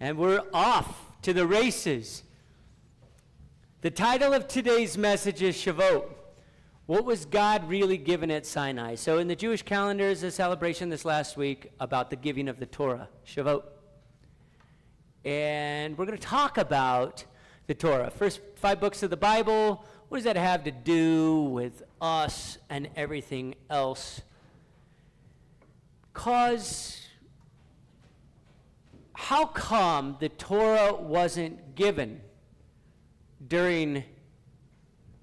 and we're off to the races. The title of today's message is Shavout. What was God really given at Sinai? So in the Jewish calendar is a celebration this last week about the giving of the Torah, Shavuot. And we're going to talk about the Torah. First 5 books of the Bible. What does that have to do with us and everything else? Because how come the Torah wasn't given during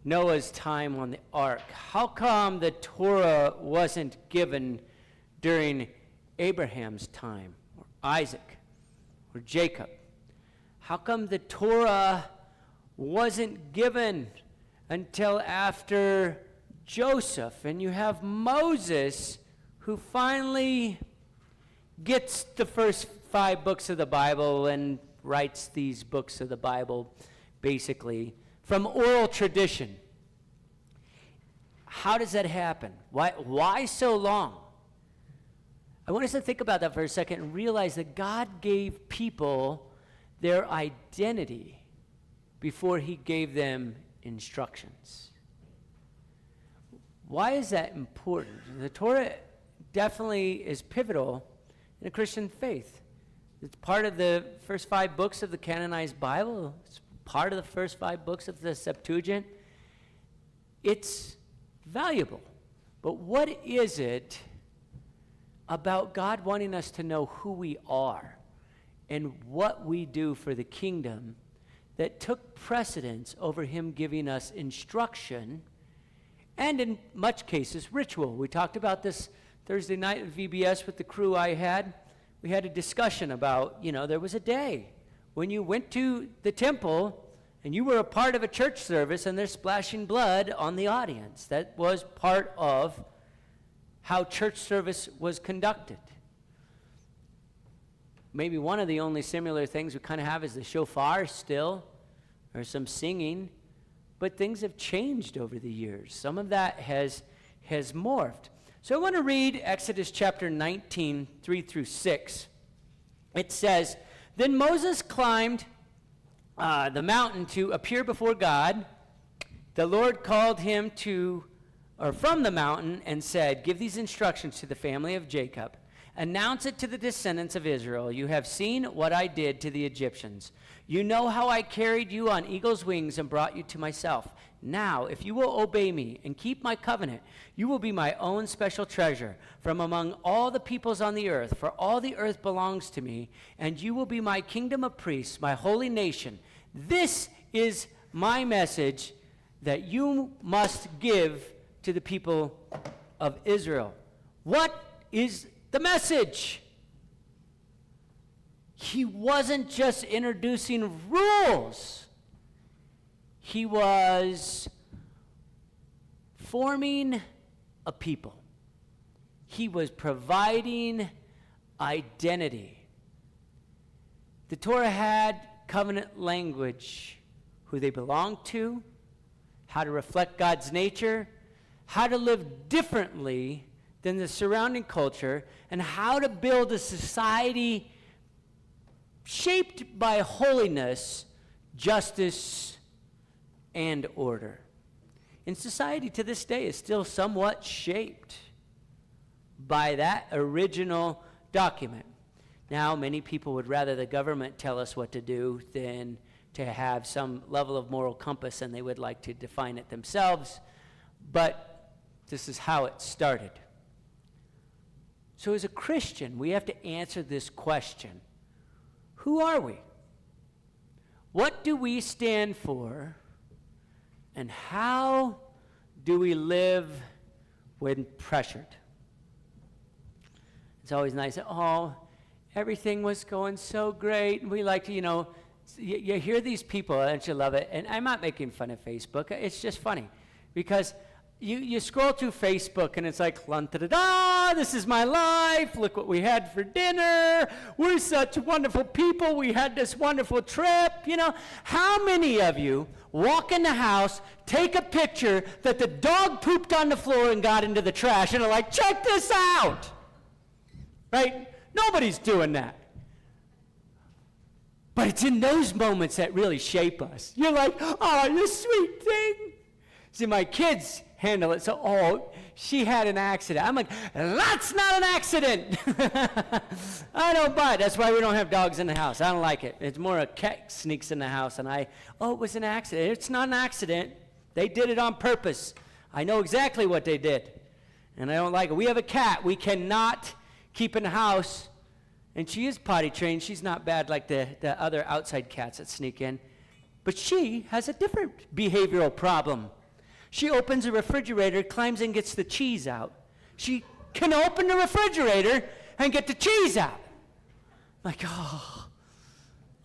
Noah's time on the ark? How come the Torah wasn't given during Abraham's time, or Isaac, or Jacob? How come the Torah wasn't given until after Joseph? And you have Moses, who finally gets the first 5 books of the Bible and writes these books of the Bible basically from oral tradition. How does that happen? Why so long? I want us to think about that for a second and realize that God gave people their identity before he gave them instructions. Why is that important? The Torah definitely is pivotal in a Christian faith. It's part of the first 5 books of the canonized Bible. It's part of the first 5 books of the Septuagint. It's valuable. But what is it about God wanting us to know who we are and what we do for the kingdom that took precedence over him giving us instruction and, in much cases, ritual? We talked about this Thursday night at VBS with the crew I had. We had a discussion about, there was a day when you went to the temple and you were a part of a church service and they're splashing blood on the audience. That was part of how church service was conducted. Maybe one of the only similar things we kind of have is the shofar still, or some singing, but things have changed over the years. Some of that has morphed. So I want to read Exodus chapter 19, 3 through 6. It says, "Then Moses climbed the mountain to appear before God. The Lord called him from the mountain and said, 'Give these instructions to the family of Jacob. Announce it to the descendants of Israel. You have seen what I did to the Egyptians. You know how I carried you on eagle's wings and brought you to myself. Now, if you will obey me and keep my covenant, you will be my own special treasure from among all the peoples on the earth, for all the earth belongs to me, and you will be my kingdom of priests, my holy nation. This is my message that you must give to the people of Israel.'" What is the message? He wasn't just introducing rules. He was forming a people. He was providing identity. The Torah had covenant language, who they belonged to, how to reflect God's nature, how to live differently than the surrounding culture, and how to build a society shaped by holiness, justice, and order. And society to this day is still somewhat shaped by that original document. Now, many people would rather the government tell us what to do than to have some level of moral compass, and they would like to define it themselves. But this is how it started. So as a Christian, we have to answer this question. Who are we? What do we stand for? And how do we live when pressured? It's always nice. Everything was going so great. And we like to, you hear these people, and you love it. And I'm not making fun of Facebook. It's just funny because you scroll through Facebook and it's like, "Da-da-da, this is my life. Look what we had for dinner. We're such wonderful people. We had this wonderful trip." How many of you walk in the house, take a picture that the dog pooped on the floor and got into the trash, and are like, "Check this out"? Right? Nobody's doing that. But it's in those moments that really shape us. You're like, oh, you sweet thing. See, my kids handle it. So, oh, she had an accident. I'm like, that's not an accident. I don't buy it. That's why we don't have dogs in the house. I don't like it. It's more a cat sneaks in the house, and it was an accident. It's not an accident. They did it on purpose. I know exactly what they did, and I don't like it. We have a cat we cannot keep in the house, and she is potty trained. She's not bad like the other outside cats that sneak in, but she has a different behavioral problem. She opens the refrigerator, climbs in, gets the cheese out. She can open the refrigerator and get the cheese out. I'm like, oh.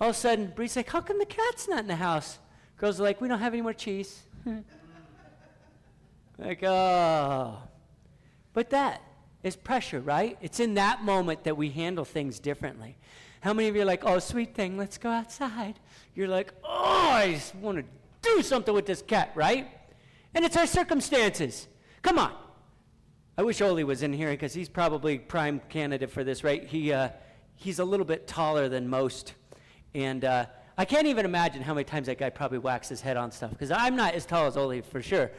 All of a sudden, Bree's like, how come the cat's not in the house? Girls are like, we don't have any more cheese. Like, oh. But that is pressure, right? It's in that moment that we handle things differently. How many of you are like, oh, sweet thing, let's go outside? You're like, oh, I just want to do something with this cat, right? And it's our circumstances. Come on. I wish Oli was in here because he's probably prime candidate for this, right? He's a little bit taller than most. And I can't even imagine how many times that guy probably whacks his head on stuff, because I'm not as tall as Oli for sure.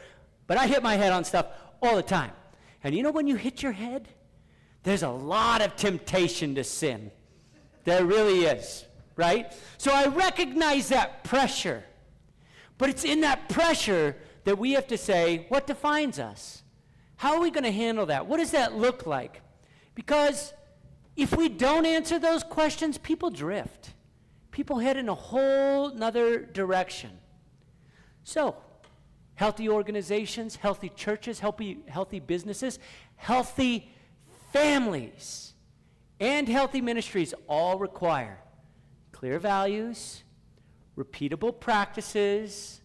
But I hit my head on stuff all the time. And you know when you hit your head, there's a lot of temptation to sin. There really is, right? So I recognize that pressure. But it's in that pressure that we have to say, what defines us? How are we going to handle that? What does that look like? Because if we don't answer those questions, people drift. People head in a whole nother direction. So, healthy organizations, healthy churches, healthy businesses, healthy families, and healthy ministries all require clear values, repeatable practices,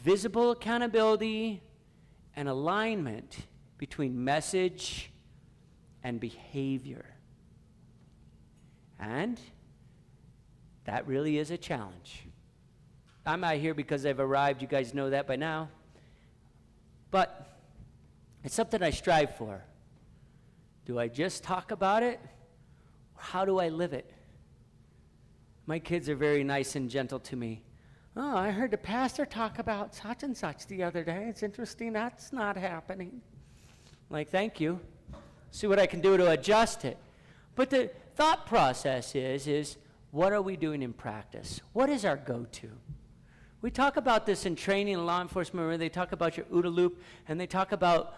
visible accountability, and alignment between message and behavior. And that really is a challenge. I'm not here because I've arrived. You guys know that by now. But it's something I strive for. Do I just talk about it? Or how do I live it? My kids are very nice and gentle to me. Oh, I heard the pastor talk about such and such the other day. It's interesting. That's not happening. I'm like, thank you. See what I can do to adjust it. But the thought process is what are we doing in practice? What is our go-to? We talk about this in training and law enforcement, where they talk about your OODA loop, and they talk about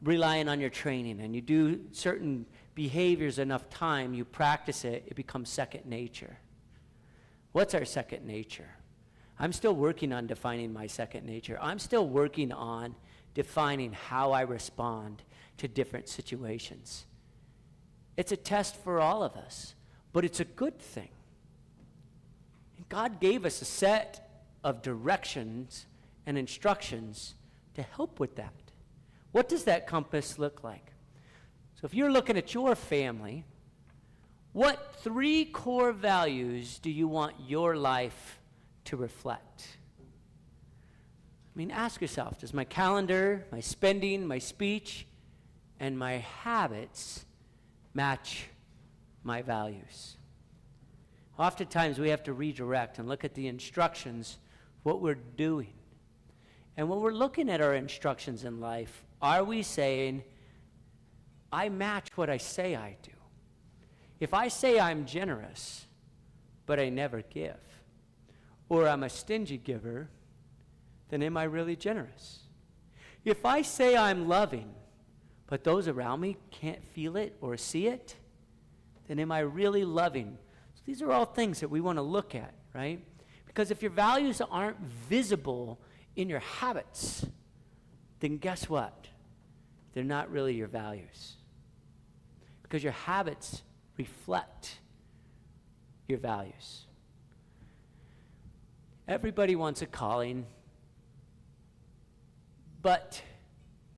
relying on your training. And you do certain behaviors enough time, you practice it, it becomes second nature. What's our second nature? I'm still working on defining my second nature. I'm still working on defining how I respond to different situations. It's a test for all of us, but it's a good thing. And God gave us a set of directions and instructions to help with that. What does that compass look like? So if you're looking at your family, what 3 core values do you want your life to reflect? I mean, ask yourself, does my calendar, my spending, my speech, and my habits match my values? Oftentimes we have to redirect and look at the instructions, what we're doing. And when we're looking at our instructions in life, are we saying, I match what I say I do? If I say I'm generous, but I never give, or I'm a stingy giver, then am I really generous? If I say I'm loving, but those around me can't feel it or see it, then am I really loving? So these are all things that we want to look at, right? Because if your values aren't visible in your habits, then guess what? They're not really your values. Because your habits reflect your values. Everybody wants a calling, but